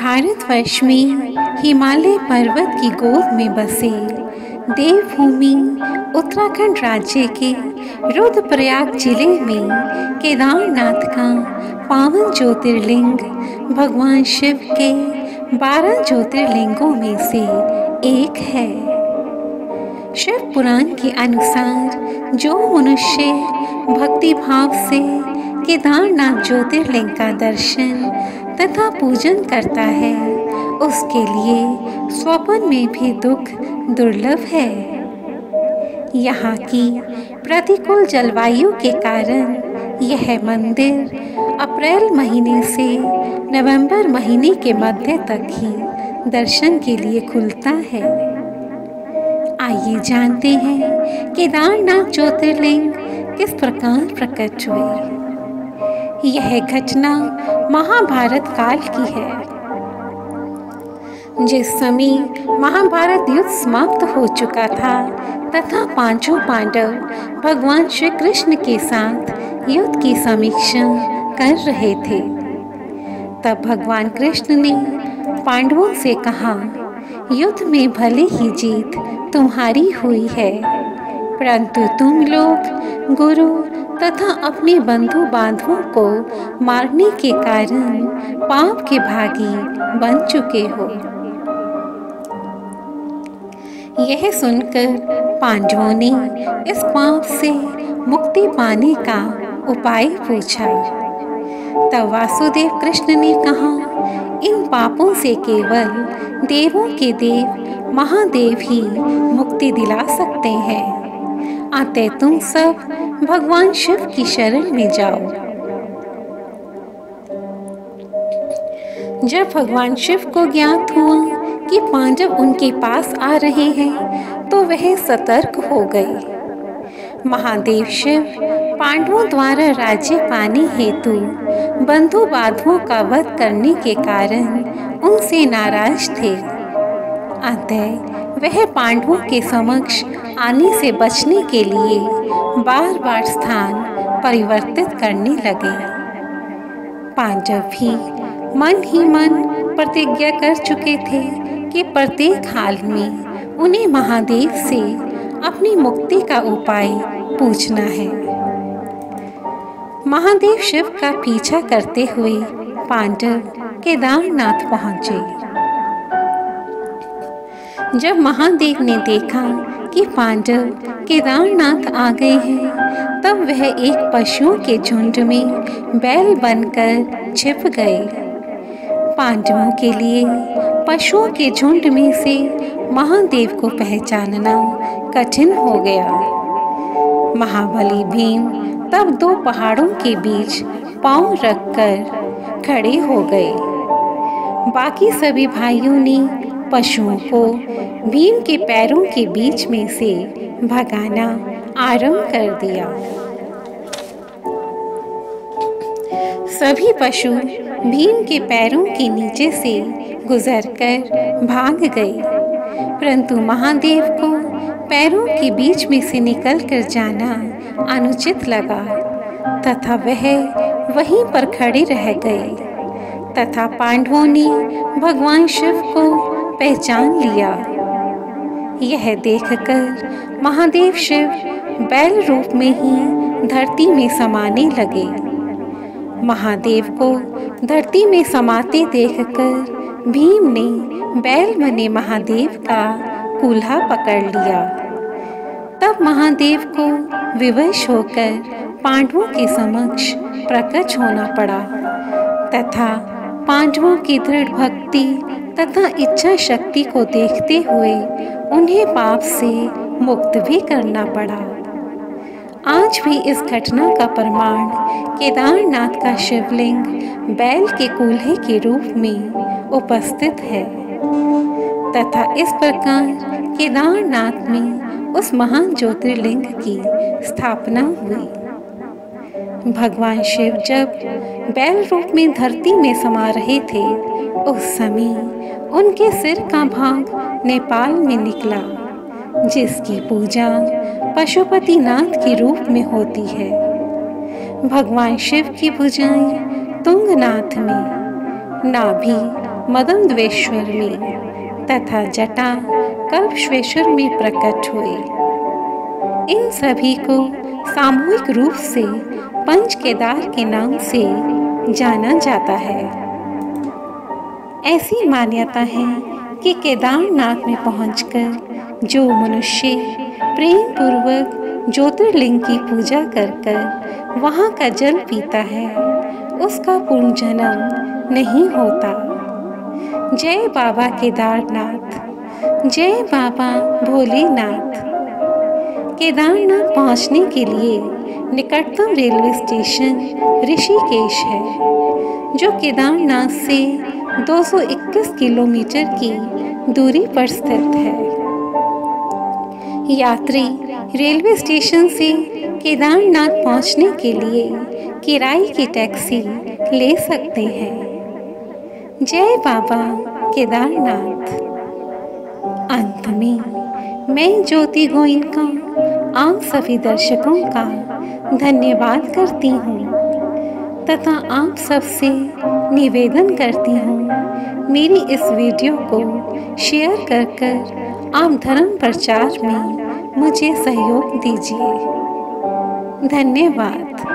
भारतवर्ष में हिमालय पर्वत की गोद में बसे देवभूमि उत्तराखंड राज्य के रुद्रप्रयाग जिले में केदारनाथ का पावन ज्योतिर्लिंग भगवान शिव के 12 ज्योतिर्लिंगों में से एक है। शिव पुराण के अनुसार जो मनुष्य भक्ति भाव से केदारनाथ ज्योतिर्लिंग का दर्शन तथा पूजन करता है उसके लिए स्वप्न में भी दुख दुर्लभ है। यहाँ की प्रतिकूल जलवायु के कारण यह मंदिर अप्रैल महीने से नवंबर महीने के मध्य तक ही दर्शन के लिए खुलता है। आइए जानते हैं केदारनाथ ज्योतिर्लिंग किस प्रकार प्रकट हुए। यह घटना महाभारत काल की है। जिस समय महाभारत युद्ध समाप्त हो चुका था तथा पांचों पांडव भगवान श्री कृष्ण के साथ युद्ध की समीक्षा कर रहे थे, तब भगवान कृष्ण ने पांडवों से कहा, युद्ध में भले ही जीत तुम्हारी हुई है, परंतु तुम लोग गुरु तथा अपने बंधु बांधवों को मारने के कारण पाप के भागी बन चुके हो। यह सुनकर पांडवों ने इस पाप से मुक्ति पाने का उपाय पूछा। तब वासुदेव कृष्ण ने कहा, इन पापों से केवल देवों के देव महादेव ही मुक्ति दिला सकते हैं। अतः तुम सब भगवान शिव की शरण में जाओ। जब भगवान शिव को ज्ञात हुआ कि पांडव उनके पास आ रहे हैं तो वह सतर्क हो गए। महादेव शिव पांडवों द्वारा राज्य पाने हेतु बंधु बांधवों का वध करने के कारण उनसे नाराज थे। अतः वह पांडवों के समक्ष आने से बचने के लिए बार बार स्थान परिवर्तित करने लगे। पांडव भी मन ही मन प्रतिज्ञा कर चुके थे कि प्रत्येक हाल में उन्हें महादेव से अपनी मुक्ति का उपाय पूछना है। महादेव शिव का पीछा करते हुए पांडव केदारनाथ पहुंचे। जब महादेव ने देखा कि पांडव केदारनाथ आ गए हैं तब वह एक पशुओं के झुंड में बैल बनकर छिप गए। पांडवों के लिए पशुओं के झुंड में से महादेव को पहचानना कठिन हो गया। महाबली भीम तब दो पहाड़ों के बीच पांव रखकर खड़े हो गए। बाकी सभी भाइयों ने पशुओं को भीम के पैरों के बीच में से भगाना आरंभ कर दिया। सभी पशु भीम के पैरों के नीचे से गुजरकर भाग गए, परंतु महादेव को पैरों के बीच में से निकलकर जाना अनुचित लगा तथा वह वहीं पर खड़े रह गए तथा पांडवों ने भगवान शिव को पहचान लिया। यह देखकर महादेव शिव बैल रूप में ही धरती में समाने लगे। महादेव को धरती में समाते देखकर भीम ने बैल बने महादेव का कूल्हा पकड़ लिया। तब महादेव को विवश होकर पांडवों के समक्ष प्रकट होना पड़ा तथा पांडवों की दृढ़ भक्ति तथा इच्छा शक्ति को देखते हुए उन्हें पाप से मुक्त भी करना पड़ा। आज भी इस घटना का प्रमाण केदारनाथ का शिवलिंग बैल के कूल्हे के रूप में उपस्थित है तथा इस प्रकार केदारनाथ में उस महान ज्योतिर्लिंग की स्थापना हुई। भगवान शिव जब बैल रूप में धरती में समा रहे थे, उस समय उनके सिर का भाग नेपाल में निकला, जिसकी पूजा पशुपतिनाथ के रूप में होती है। भगवान शिव की भुजाएं तुंगनाथ में, नाभि मदनद्वेश्वर में तथा जटा कल्पश्वेश्वर में प्रकट हुए। इन सभी को सामूहिक रूप से पंच केदार के नाम से जाना जाता है। ऐसी मान्यता है कि केदारनाथ में पहुंचकर जो मनुष्य प्रेम पूर्वक ज्योतिर्लिंग की पूजा कर कर वहाँ का जल पीता है, उसका पुनर्जन्म नहीं होता। जय बाबा केदारनाथ, जय बाबा भोलेनाथ। केदारनाथ पहुंचने के लिए निकटतम रेलवे स्टेशन ऋषिकेश है, जो केदारनाथ से 221 किलोमीटर की दूरी पर स्थित है। यात्री रेलवे स्टेशन से केदारनाथ पहुंचने के लिए किराए की टैक्सी ले सकते हैं। जय बाबा केदारनाथ। अंत में मैं ज्योति गोइनका आप सभी दर्शकों का धन्यवाद करती हूँ तथा आप सबसे निवेदन करती हूँ, मेरी इस वीडियो को शेयर कर आप धर्म प्रचार में मुझे सहयोग दीजिए। धन्यवाद।